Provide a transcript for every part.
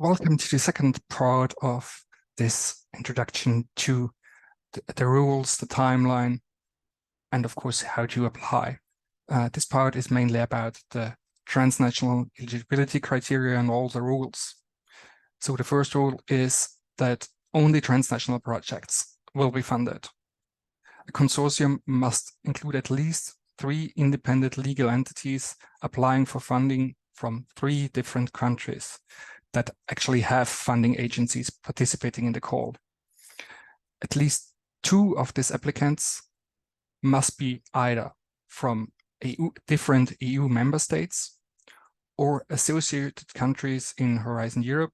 Welcome to the second part of this introduction to the rules, the timeline, and of course, how to apply. This part is mainly about the transnational eligibility criteria and all the rules. So the first rule is that only transnational projects will be funded. A consortium must include at least 3 independent legal entities applying for funding from 3 different countries that actually have funding agencies participating in the call. At least 2 of these applicants must be either from different EU member states or associated countries in Horizon Europe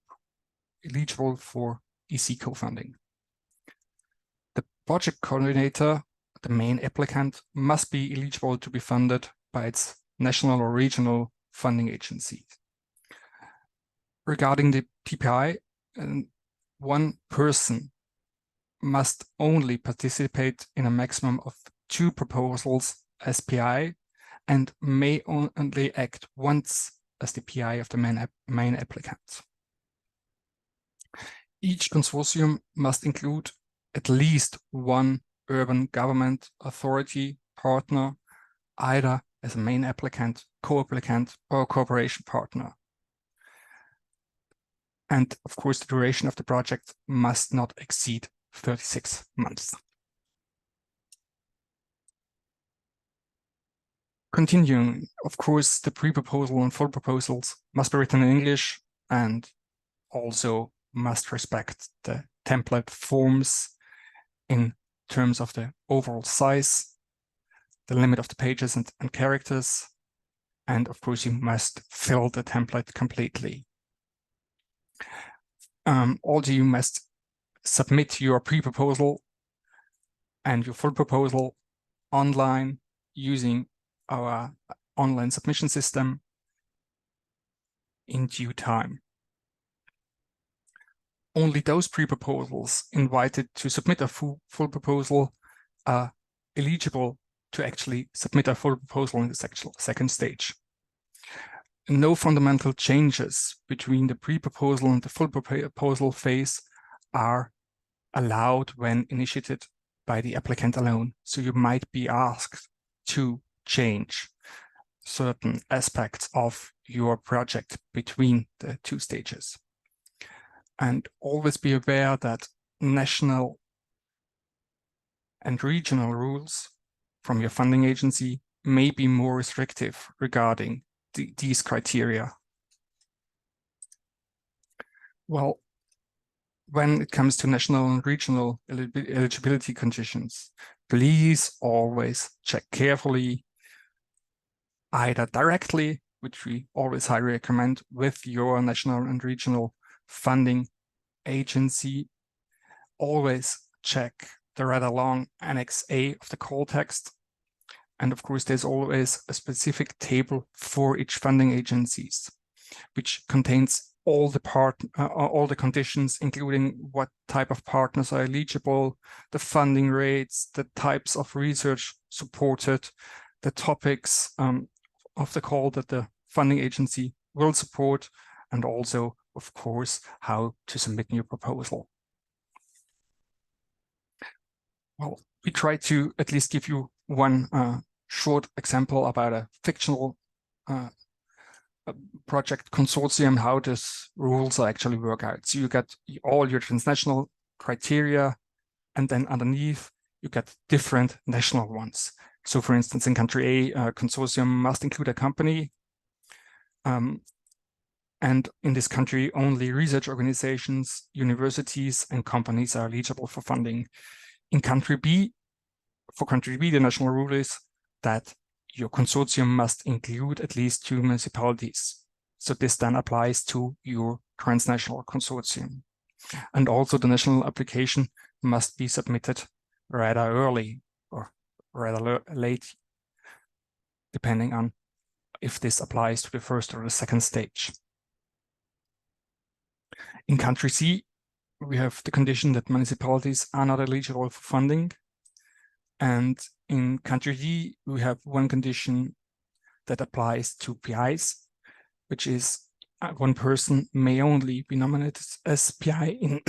eligible for EC co-funding. The project coordinator, the main applicant, must be eligible to be funded by its national or regional funding agencies. Regarding the PPI, one person must only participate in a maximum of 2 proposals as PI and may only act once as the PI of the main applicant. Each consortium must include at least 1 urban government authority partner, either as a main applicant, co-applicant, or cooperation partner. And of course, the duration of the project must not exceed 36 months. Continuing, of course, the pre-proposal and full proposals must be written in English and also must respect the template forms in terms of the overall size, the limit of the pages and characters, and of course, you must fill the template completely. Also, you must submit your pre-proposal and your full proposal online using our online submission system in due time. Only those pre-proposals invited to submit a full proposal are eligible to actually submit a full proposal in the second stage. No fundamental changes between the pre-proposal and the full proposal phase are allowed when initiated by the applicant alone. So you might be asked to change certain aspects of your project between the 2 stages. And always be aware that national and regional rules from your funding agency may be more restrictive regarding these criteria. Well, when it comes to national and regional eligibility conditions, please always check carefully, either directly, which we always highly recommend, with your national and regional funding agency. Always check the rather long Annex A of the call text. And of course, there's always a specific table for each funding agencies, which contains all the conditions, including what type of partners are eligible, the funding rates, the types of research supported, the topics of the call that the funding agency will support, and also, of course, how to submit your proposal. Well, we try to at least give you one short example about a fictional project consortium, how these rules actually work out. So you get all your transnational criteria, and then underneath you get different national ones. So for instance, in country A, a consortium must include a company. And in this country, only research organizations, universities, and companies are eligible for funding. In country B, for country B, the national rule is that your consortium must include at least 2 municipalities. So this then applies to your transnational consortium. And also the national application must be submitted rather early or rather late, depending on if this applies to the first or the second stage. In country C, we have the condition that municipalities are not eligible for funding. And in country D, we have one condition that applies to PIs, which is one person may only be nominated as PI in,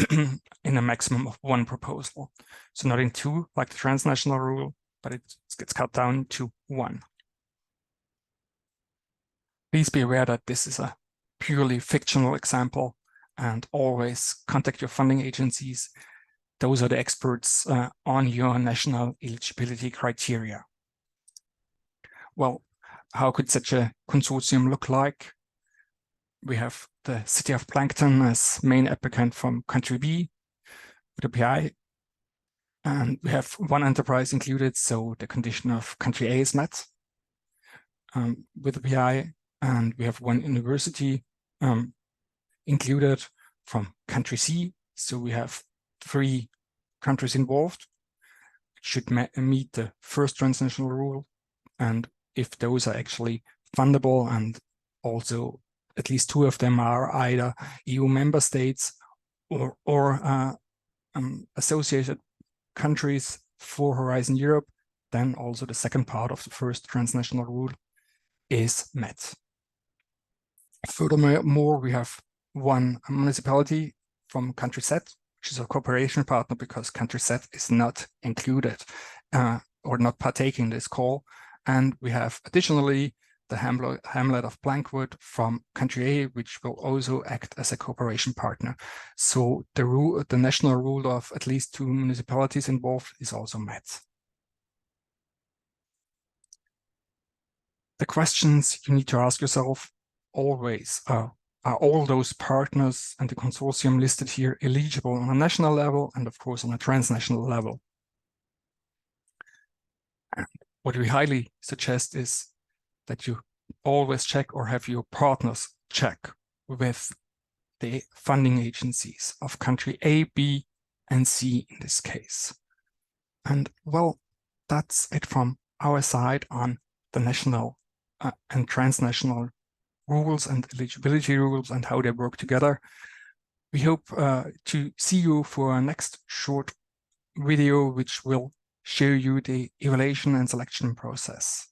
in a maximum of one proposal. So not in two, like the transnational rule, but it gets cut down to one. Please be aware that this is a purely fictional example, and always contact your funding agencies. Those are the experts on your national eligibility criteria. Well, how could such a consortium look like? We have the City of Plankton as main applicant from country B with a PI. And we have one enterprise included, so the condition of country A is met with the PI. And we have one university included from country C. So we have 3 countries involved. It should meet the first transnational rule. And if those are actually fundable, and also at least 2 of them are either EU member states or associated countries for Horizon Europe, then also the second part of the first transnational rule is met. Furthermore, we have one municipality from country Z, which is a cooperation partner because country Z is not included or not partaking in this call. And we have additionally the hamlet of Blankwood from country A, which will also act as a cooperation partner. So the national rule of at least 2 municipalities involved is also met. The questions you need to ask yourself always are all those partners and the consortium listed here eligible on a national level and of course on a transnational level? And what we highly suggest is that you always check or have your partners check with the funding agencies of country A, B, and C in this case. And well, that's it from our side on the national and transnational rules and eligibility rules and how they work together. We hope to see you for our next short video, which will show you the evaluation and selection process.